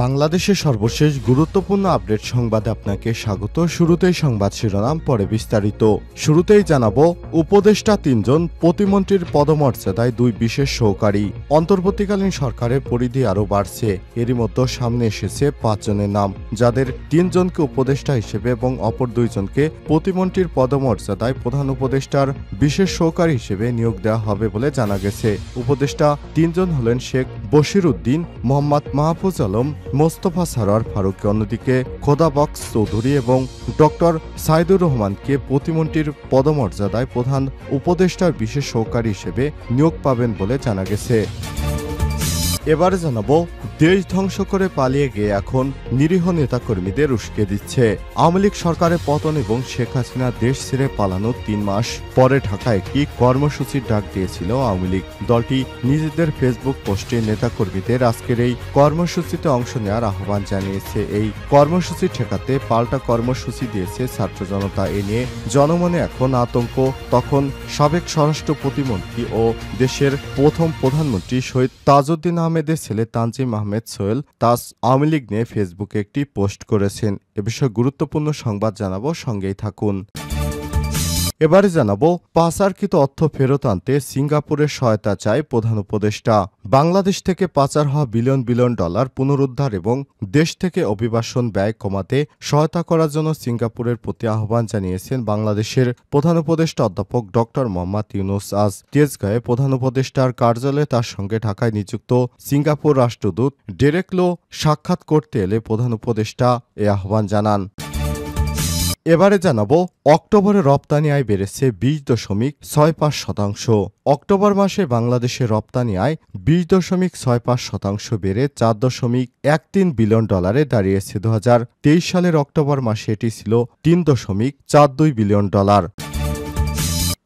বাংলাদেশের সর্বশেষ গুরুত্বপূর্ণ আপডেট সংবাদে আপনাকে স্বাগত। শুরুতেই সংবাদ শিরোনাম, পরে বিস্তারিত। শুরুতেই জানাবো, উপদেষ্টা ৩ জন, প্রতিমন্ত্রীর পদমর্যাদায় 2 বিশেষ সহকারী। অন্তর্বর্তীকালীন সরকারের পরিধি আরও বাড়ছে। এরই মধ্যে সামনে এসেছে 5 জনের নাম, যাদের 3 জনকে উপদেষ্টা হিসেবে এবং অপর 2 জনকে প্রতিমন্ত্রীর পদমর্যাদায় প্রধান উপদেষ্টার বিশেষ সহকারী হিসেবে নিয়োগ দেওয়া হবে বলে জানা গেছে। উপদেষ্টা 3 জন হলেন শেখ বশির উদ্দিন, মোহাম্মদ মাহফুজ আলম, মোস্তফা সরোয়ার ফারুক। অন্যদিকে খোদাবক্স চৌধুরী এবং ডক্টর সাইদুর রহমানকে প্রতিমন্ত্রীর পদমর্যাদায় প্রধান উপদেষ্টার বিশেষ সহকারী হিসেবে নিয়োগ পাবেন বলে জানা গেছে। এবারে জানাবো, দেশ ধ্বংস করে পালিয়ে গিয়ে এখন নিরীহ নেতাকর্মীদের উস্কে দিচ্ছে। আওয়ামী লীগ সরকারের পতন এবং শেখ হাসিনা দেশ ছেড়ে পালানোর 3 মাস পরে ঢাকায় একটি কর্মসূচির ডাক দিয়েছিল আওয়ামী লীগ। দলটি নিজেদের ফেসবুক পোস্টে নেতাকর্মীদের আজকের এই কর্মসূচিতে অংশ নেওয়ার আহ্বান জানিয়েছে। এই কর্মসূচি ঠেকাতে পাল্টা কর্মসূচি দিয়েছে ছাত্র জনতা। এ নিয়ে জনমনে এখন আতঙ্ক। তখন সাবেক স্বরাষ্ট্র প্রতিমন্ত্রী ও দেশের প্রথম প্রধানমন্ত্রী শহীদ তাজউদ্দিন আহমেদের ছেলে তানজিম আহমেদ সোহেল তাজ আওয়ামী লীগ নিয়ে ফেসবুকে একটি পোস্ট করেছেন। এ বিষয়ে গুরুত্বপূর্ণ সংবাদ জানাবো, সঙ্গেই থাকুন। এবারে জানাবো, পাচারকৃত অর্থ ফেরত আনতে সিঙ্গাপুরের সহায়তা চায় প্রধান উপদেষ্টা। বাংলাদেশ থেকে পাচার হওয়া বিলিয়ন বিলিয়ন ডলার পুনরুদ্ধার এবং দেশ থেকে অভিবাসন ব্যয় কমাতে সহায়তা করার জন্য সিঙ্গাপুরের প্রতি আহ্বান জানিয়েছেন বাংলাদেশের প্রধান উপদেষ্টা অধ্যাপক ড মোহাম্মদ ইউনূস। আজ তেজগাঁয়ে প্রধান উপদেষ্টার কার্যালয়ে তার সঙ্গে ঢাকায় নিযুক্ত সিঙ্গাপুর রাষ্ট্রদূত ডেরেক লো সাক্ষাৎ করতে এলে প্রধান উপদেষ্টা এ আহ্বান জানান। এবারে জানাবো, অক্টোবরে রপ্তানি আয় বেড়েছে 20.65%। অক্টোবর মাসে বাংলাদেশের রপ্তানি আয় 20.65% বেড়ে 4.13 বিলিয়ন ডলারে দাঁড়িয়েছে। 2023 সালের অক্টোবর মাসে এটি ছিল 3.42 বিলিয়ন ডলার।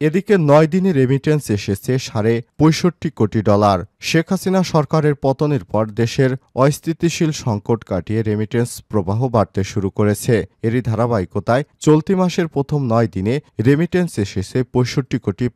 এদিকে 9 দিনে রেমিটেন্স এসেছে $65 কোটি। শেখ হাসিনা সরকারের পতনের পর দেশের অস্থিতিশীল সংকট কাটিয়ে রেমিটেন্স প্রবাহ বাড়তে শুরু করেছে। এরই ধারাবাহিকতায় চলতি মাসের প্রথম 9 দিনে রেমিটেন্স এসেছে $65.50 কোটি।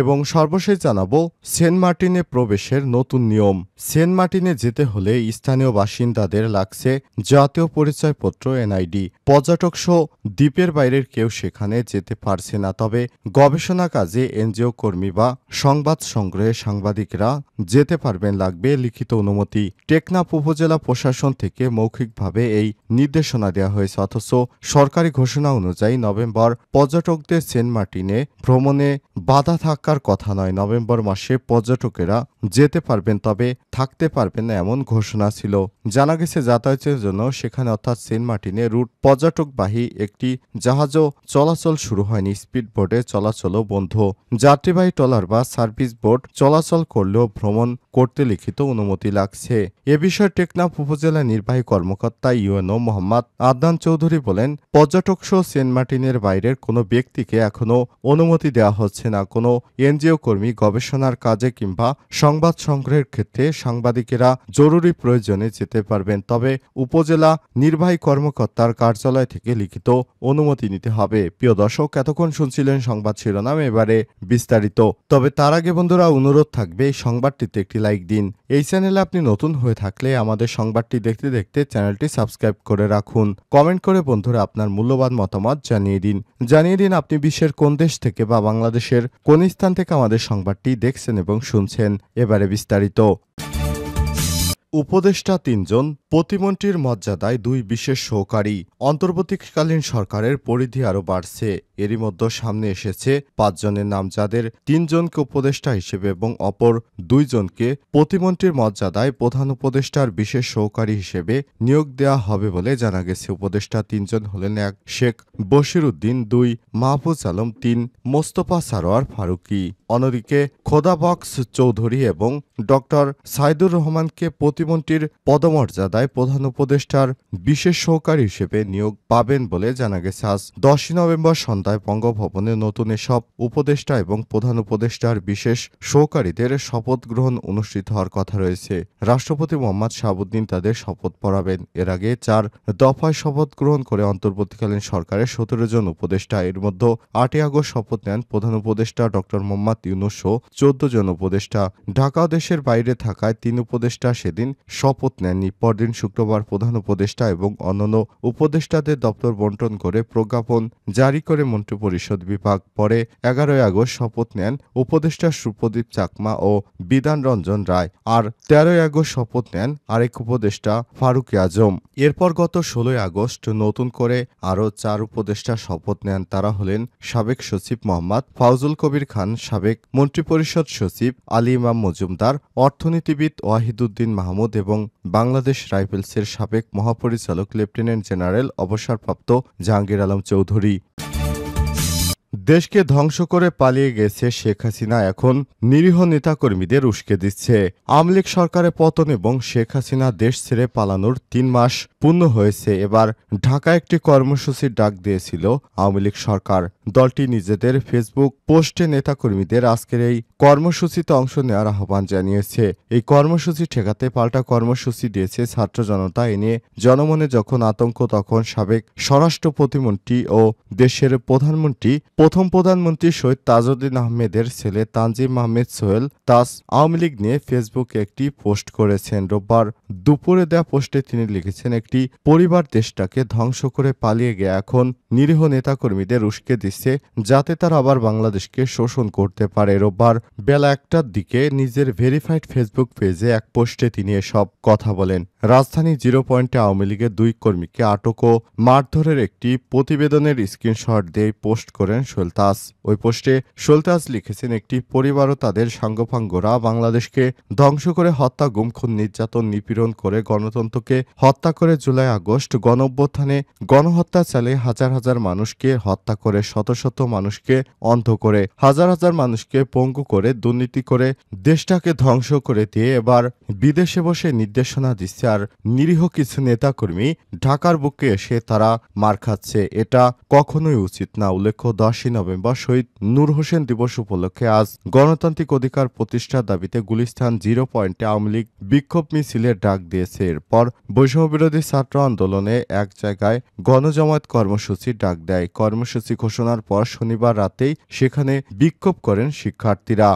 এবং সর্বশেষ জানাবো, সেন্ট মার্টিনে প্রবেশের নতুন নিয়ম। সেন্ট মার্টিনে যেতে হলে স্থানীয় বাসিন্দাদের লাগছে জাতীয় পরিচয়পত্র এনআইডি। পর্যটক সহ দ্বীপের বাইরের কেউ সেখানে যেতে পারছে না। তবে গবেষণা কাজে এনজিও কর্মী বা সংবাদ সংগ্রহে সাংবাদিকরা যেতে পারবেন, লাগবে লিখিত অনুমতি। টেকনাফ উপজেলা প্রশাসন থেকে মৌখিকভাবে এই নির্দেশনা দেওয়া হয়েছে। অথচ সরকারি ঘোষণা অনুযায়ী নভেম্বর পর্যটকদের সেন্ট মার্টিনে ভ্রমণে বাধা থাকার কথা নয়। নভেম্বর মাসে পর্যটকেরা যেতে পারবেন, তবে থাকতে পারবেন না, এমন ঘোষণা ছিল। জানা গেছে যাতায়াতের জন্য সেখানে অর্থাৎ সেন্ট মার্টিনে রুট পর্যটকবাহী একটি জাহাজও চলাচল শুরু হয়নি। স্পিড বোটে চলাচলও বন্ধ। যাত্রীবাহী ট্রলার বা সার্ভিস বোট চলাচল করলেও ভ্রমণ করতে লিখিত অনুমতি লাগছে। এ বিষয়ে টেকনাফ উপজেলা নির্বাহী কর্মকর্তা ইউএনও মোহাম্মদ আদনান চৌধুরী বলেন, পর্যটক সহ সেন্ট মার্টিনের বাইরের কোনো ব্যক্তিকে এখনও অনুমতি দেওয়া হচ্ছে না। কোনো এনজিও কর্মী গবেষণার কাজে কিংবা সংবাদ সংগ্রহের ক্ষেত্রে সাংবাদিকেরা জরুরি প্রয়োজনে যেতে পারবেন, তবে উপজেলা নির্বাহী কর্মকর্তার কার্যালয় থেকে লিখিত অনুমতি নিতে হবে। প্রিয় দর্শক, এতক্ষণ শুনছিলেন সংবাদ শিরোনাম, এবারে বিস্তারিত। তবে তার আগে বন্ধুরা, অনুরোধ থাকবে এই সংবাদটিতে একটি লাইক দিন। এই চ্যানেলে আপনি নতুন হয়ে থাকলে আমাদের সংবাদটি দেখতে দেখতে চ্যানেলটি সাবস্ক্রাইব করে রাখুন। কমেন্ট করে বন্ধুরা আপনার মূল্যবান মতামত জানিয়ে দিন আপনি বিশ্বের কোন দেশ থেকে বা বাংলাদেশের কোন স্থান থেকে আমাদের সংবাদটি দেখছেন এবং শুনছেন। এবারে বিস্তারিত। উপদেষ্টা 3 জন, প্রতিমন্ত্রীর মর্যাদায় 2 বিশেষ সহকারী। অন্তর্বর্তীকালীন সরকারের পরিধি আরও বাড়ছে। এরই মধ্যে সামনে এসেছে 5 জনের নাম, যাদের 3 জনকে উপদেষ্টা হিসেবে এবং অপর 2 জনকে প্রতিমন্ত্রীর মর্যাদায় প্রধান উপদেষ্টার বিশেষ সহকারী হিসেবে নিয়োগ দেওয়া হবে বলে জানা গেছে। উপদেষ্টা 3 জন হলেন 1 শেখ বশির উদ্দিন, 2 মাহফুজ আলম, 3 মোস্তফা সরোয়ার ফারুকি। অন্যদিকে খোদাবক্স চৌধুরী এবং ডক্টর সাইদুর রহমানকে প্রতিমন্ত্রীর পদমর্যাদায় মন্ত্রণালয়ে প্রধান উপদেষ্টার বিশেষ সহকারী হিসেবে নিয়োগ পাবেন বলে জানা গেছে। আজ 10 নভেম্বর সন্ধ্যায় বঙ্গভবনে নতুন এসব উপদেষ্টা এবং প্রধান উপদেষ্টার বিশেষ সহকারীদের শপথ গ্রহণ অনুষ্ঠিত হওয়ার কথা রয়েছে। রাষ্ট্রপতি মোহাম্মদ শাহাবুদ্দিন তাদের শপথ পড়াবেন। এর আগে 4 দফায় শপথ গ্রহণ করে অন্তর্বর্তীকালীন সরকারের 17 জন উপদেষ্টা। এর মধ্যে 8 আগস্ট শপথ নেন প্রধান উপদেষ্টা ড মোহাম্মদ ইউনূস সহ 14 জন উপদেষ্টা। ঢাকা দেশের বাইরে থাকায় 3 উপদেষ্টা সেদিন শপথ নেননি। পরদিন শুক্রবার প্রধান উপদেষ্টা এবং অন্যান্য উপদেষ্টাদের দপ্তর বণ্টন করে প্রজ্ঞাপন জারি করে মন্ত্রিপরিষদ বিভাগ। পরে 11 আগস্ট শপথ নেন উপদেষ্টা সুপ্রদীপ চাকমা ও বিধান রঞ্জন রায়। আর 13 আগস্ট শপথ নেন আরেক উপদেষ্টা ফারুক আজম। এরপর গত 16 আগস্ট নতুন করে আরও 4 উপদেষ্টা শপথ নেন। তারা হলেন সাবেক সচিব মোহাম্মদ ফাউজুল কবির খান, সাবেক মন্ত্রিপরিষদ সচিব আলী ইমাম মজুমদার, অর্থনীতিবিদ ওয়াহিদুদ্দিন মাহমুদ এবং বাংলাদেশ রাইফেলসের সাবেক মহাপরিচালক লেফটেন্যান্ট জেনারেল অবসরপ্রাপ্ত জাহাঙ্গীর আলম চৌধুরী। দেশকে ধ্বংস করে পালিয়ে গেছে শেখ হাসিনা, এখন নিরীহ নেতাকর্মীদের উস্কে দিচ্ছে। আওয়ামী লীগ সরকারের পতন এবং শেখ হাসিনা দেশ ছেড়ে পালানোর 3 মাস পূর্ণ হয়েছে। এবার ঢাকায় একটি কর্মসূচির ডাক দিয়েছিল আওয়ামী লীগ সরকার। দলটি নিজেদের ফেসবুক পোস্টে নেতাকর্মীদের আজকের এই কর্মসূচিতে অংশ নেওয়ার আহ্বান জানিয়েছে। এই কর্মসূচি ঠেকাতে পাল্টা কর্মসূচি দিয়েছে ছাত্র জনতা। এ নিয়ে জনমনে যখন আতঙ্ক, তখন সাবেক স্বরাষ্ট্র প্রতিমন্ত্রী ও দেশের প্রথম প্রধানমন্ত্রী শহীদ তাজউদ্দিন আহমেদের ছেলে তানজিম আহমেদ সোহেল তাজ আওয়ামী লীগ নিয়ে ফেসবুকে একটি পোস্ট করেছেন। রোববার দুপুরে দেয়া পোস্টে তিনি লিখেছেন, একটি পরিবার দেশটাকে ধ্বংস করে পালিয়ে গিয়ে এখন নিরীহ নেতাকর্মীদের উস্কে দিচ্ছে যাতে তারা আবার বাংলাদেশকে শোষণ করতে পারে। রোববার বেলা 1টার দিকে নিজের ভেরিফাইড ফেসবুক পেজে এক পোস্টে তিনি এসব কথা বলেন। রাজধানী 0 পয়েন্টে আওয়ামী লীগের 2 কর্মীকে আটক ও মারধরের একটি প্রতিবেদনের স্ক্রিনশট দিয়ে পোস্ট করেন সোহেল তাজ। ওই পোস্টে সোহেল তাজ লিখেছেন, একটি পরিবার ও তাদের সাঙ্গপাঙ্গরা বাংলাদেশকে ধ্বংস করে হত্যা, গুম, খুন, নির্যাতন, নিপীড়ন করে গণতন্ত্রকে হত্যা করে জুলাই আগস্ট গণঅভ্যুত্থানে গণহত্যা চালিয়ে হাজার হাজার মানুষকে হত্যা করে, শত শত মানুষকে অন্ধ করে, হাজার হাজার মানুষকে পঙ্গু করে, দুর্নীতি করে দেশটাকে ধ্বংস করে দিয়ে এবার বিদেশে বসে নির্দেশনা দিচ্ছে। আর নিরীহ কিছু নেতাকর্মী ঢাকার বুকে এসে তারা মার খাচ্ছে। এটা কখনোই উচিত না। উল্লেখ্য, 10 নভেম্বর শহীদ নূর হোসেন দিবস উপলক্ষে আজ গণতান্ত্রিক অধিকার প্রতিষ্ঠার দাবিতে গুলিস্তান 0 পয়েন্টে আওয়ামী লীগ বিক্ষোভ মিছিলের ডাক দিয়েছে। এরপর বৈষম্যবিরোধী ছাত্র আন্দোলনে এক জায়গায় গণজমায়েত কর্মসূচির ডাক দেয়। কর্মসূচি ঘোষণার পর শনিবার রাতেই সেখানে বিক্ষোভ করেন শিক্ষার্থীরা।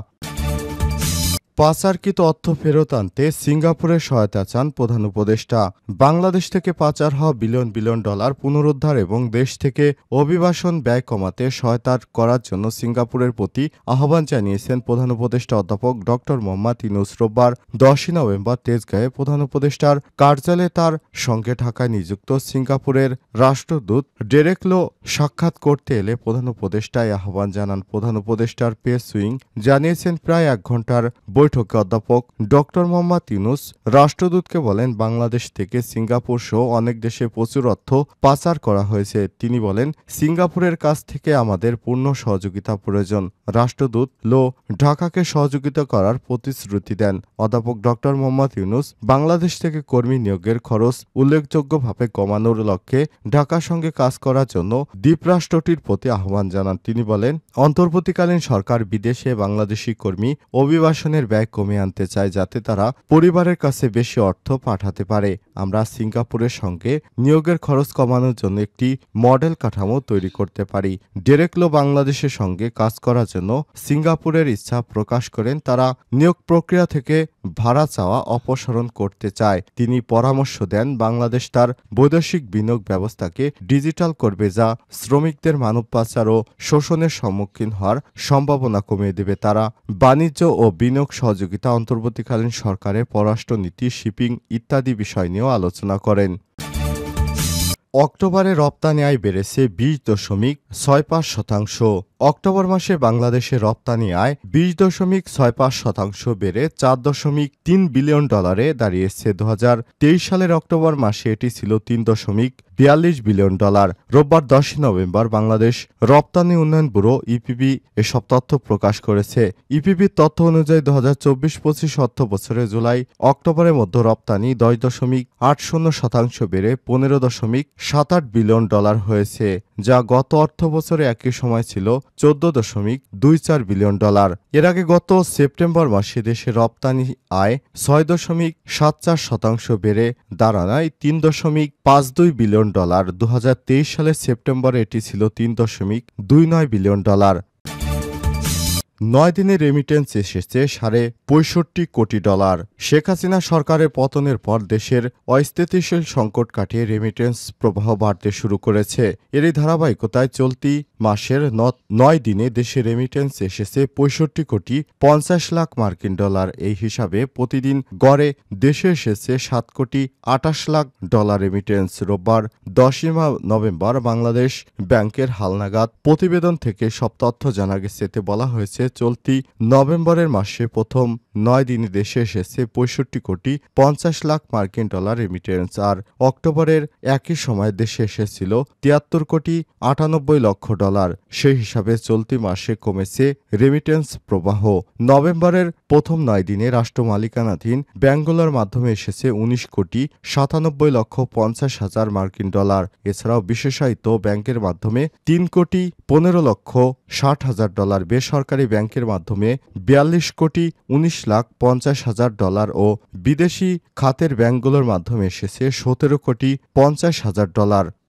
পাচারকৃত অর্থ ফেরত আনতে সিঙ্গাপুরের সহায়তা চান প্রধান উপদেষ্টা। বাংলাদেশ থেকে পাচার হওয়া বিলিয়ন ডলার পুনরুদ্ধার এবং দেশ থেকে অভিবাসন ব্যয় কমাতে সহায়তা করার জন্য সিঙ্গাপুরের প্রতি আহ্বান জানিয়েছেন প্রধান উপদেষ্টা অধ্যাপক ড মোহাম্মদ ইউনূস। রোববার 10 নভেম্বর তেজগাঁয়ে প্রধান উপদেষ্টার কার্যালয়ে তার সঙ্গে ঢাকায় নিযুক্ত সিঙ্গাপুরের রাষ্ট্রদূত ডেরেক লো সাক্ষাৎ করতে এলে প্রধান উপদেষ্টা এই আহ্বান জানান। প্রধান উপদেষ্টার প্রেস উইং জানিয়েছেন, প্রায় 1 ঘণ্টার বৈঠকে অধ্যাপক ড মোহাম্মদ ইউনূস রাষ্ট্রদূতকে বলেন, বাংলাদেশ থেকে সিঙ্গাপুর সহ অনেক দেশে প্রচুর অর্থ পাচার করা হয়েছে। তিনি বলেন, সিঙ্গাপুরের কাছ থেকে আমাদের পূর্ণ সহযোগিতা প্রয়োজন। রাষ্ট্রদূত লো ঢাকাকে সহযোগিতা করার প্রতিশ্রুতি দেন। অধ্যাপক ড মোহাম্মদ ইউনূস বাংলাদেশ থেকে কর্মী নিয়োগের খরচ উল্লেখযোগ্যভাবে কমানোর লক্ষ্যে ঢাকার সঙ্গে কাজ করার জন্য দ্বীপরাষ্ট্রটির প্রতি আহ্বান জানান। তিনি বলেন, অন্তর্বর্তীকালীন সরকার বিদেশে বাংলাদেশি কর্মী অভিবাসনের ব্যয় কমিয়ে আনতে চায় যাতে তারা পরিবারের কাছে বেশি অর্থ পাঠাতে পারে। আমরা সিঙ্গাপুরের সঙ্গে নিয়োগের খরচ কমানোর জন্য একটি মডেল কাঠামো তৈরি করতে পারি। ডেরেক লো বাংলাদেশের সঙ্গে কাজ করার জন্য সিঙ্গাপুরের ইচ্ছা প্রকাশ করেন। তারা নিয়োগ প্রক্রিয়া থেকে ভাড়া চাওয়া অপসারণ করতে চায়। তিনি পরামর্শ দেন, বাংলাদেশ তার বৈদেশিক বিনিয়োগ ব্যবস্থাকে ডিজিটাল করবে, যা শ্রমিকদের মানব পাচার ও শোষণের সম্মুখীন হওয়ার সম্ভাবনা কমিয়ে দেবে। তারা বাণিজ্য ও বিনিয়োগ সহযোগিতা, অন্তর্বর্তীকালীন সরকারের পররাষ্ট্রনীতি, শিপিং ইত্যাদি বিষয় নিয়েও আলোচনা করেন। অক্টোবরে রপ্তানি আয় বেড়েছে 20.65%। অক্টোবর মাসে বাংলাদেশের রপ্তানি আয় 20.65% বেড়ে 4.3 বিলিয়ন ডলারে দাঁড়িয়েছে। 2023 সালের অক্টোবর মাসে এটি ছিল 3.42 বিলিয়ন ডলার। রোববার 10 নভেম্বর বাংলাদেশ রপ্তানি উন্নয়ন ব্যুরো ইপিবি এসব তথ্য প্রকাশ করেছে। ইপিবির তথ্য অনুযায়ী 2024-25 অর্থবছরে জুলাই অক্টোবরের মধ্যে রপ্তানি 10.80% বেড়ে 15.78 বিলিয়ন ডলার হয়েছে, যা গত অর্থবছরে একই সময় ছিল 14.24 বিলিয়ন ডলার। এর আগে গত সেপ্টেম্বর মাসে দেশে রপ্তানি আয় 6.74% বেড়ে দাঁড়ায় 3.52 বিলিয়ন ডলার। 2023 সালের সেপ্টেম্বরে এটি ছিল 3.29 বিলিয়ন ডলার। 9 দিনে রেমিটেন্স এসেছে $65 কোটি। শেখ হাসিনা সরকারের পতনের পর দেশের অস্থিতিশীল সংকট কাটিয়ে রেমিটেন্স প্রবাহ বাড়তে শুরু করেছে। এরই ধারাবাহিকতায় চলতি মাসের 9 দিনে দেশে রেমিটেন্স এসেছে $65.50 কোটি। এই হিসাবে প্রতিদিন গড়ে দেশে এসেছে $7.28 কোটি রেমিটেন্স। রোববার 10 নভেম্বর বাংলাদেশ ব্যাংকের হালনাগাদ প্রতিবেদন থেকে সব তথ্য জানা গেছে। এতে বলা হয়েছে, চলতি নভেম্বরের মাসে প্রথম 9 দিনে দেশে এসেছে $65.50 রেমিটেন্স, আর অক্টোবরের একই সময় দেশে এসেছিল $73.98 কোটি। সেই হিসাবে চলতি মাসে কমেছে রেমিটেন্স প্রবাহ। নভেম্বরের প্রথম 9 দিনে রাষ্ট্র মালিকানাধীন ব্যাংকগুলোর মাধ্যমে এসেছে $19.97 লক্ষ। এছাড়াও বিশেষায়িত ব্যাংকের মাধ্যমে $3.15 লক্ষ, বেসরকারি ব্যাংকের মাধ্যমে $42.19 ও বিদেশি খাতের ব্যাংকগুলোর মাধ্যমে এসেছে $17.50 কোটি।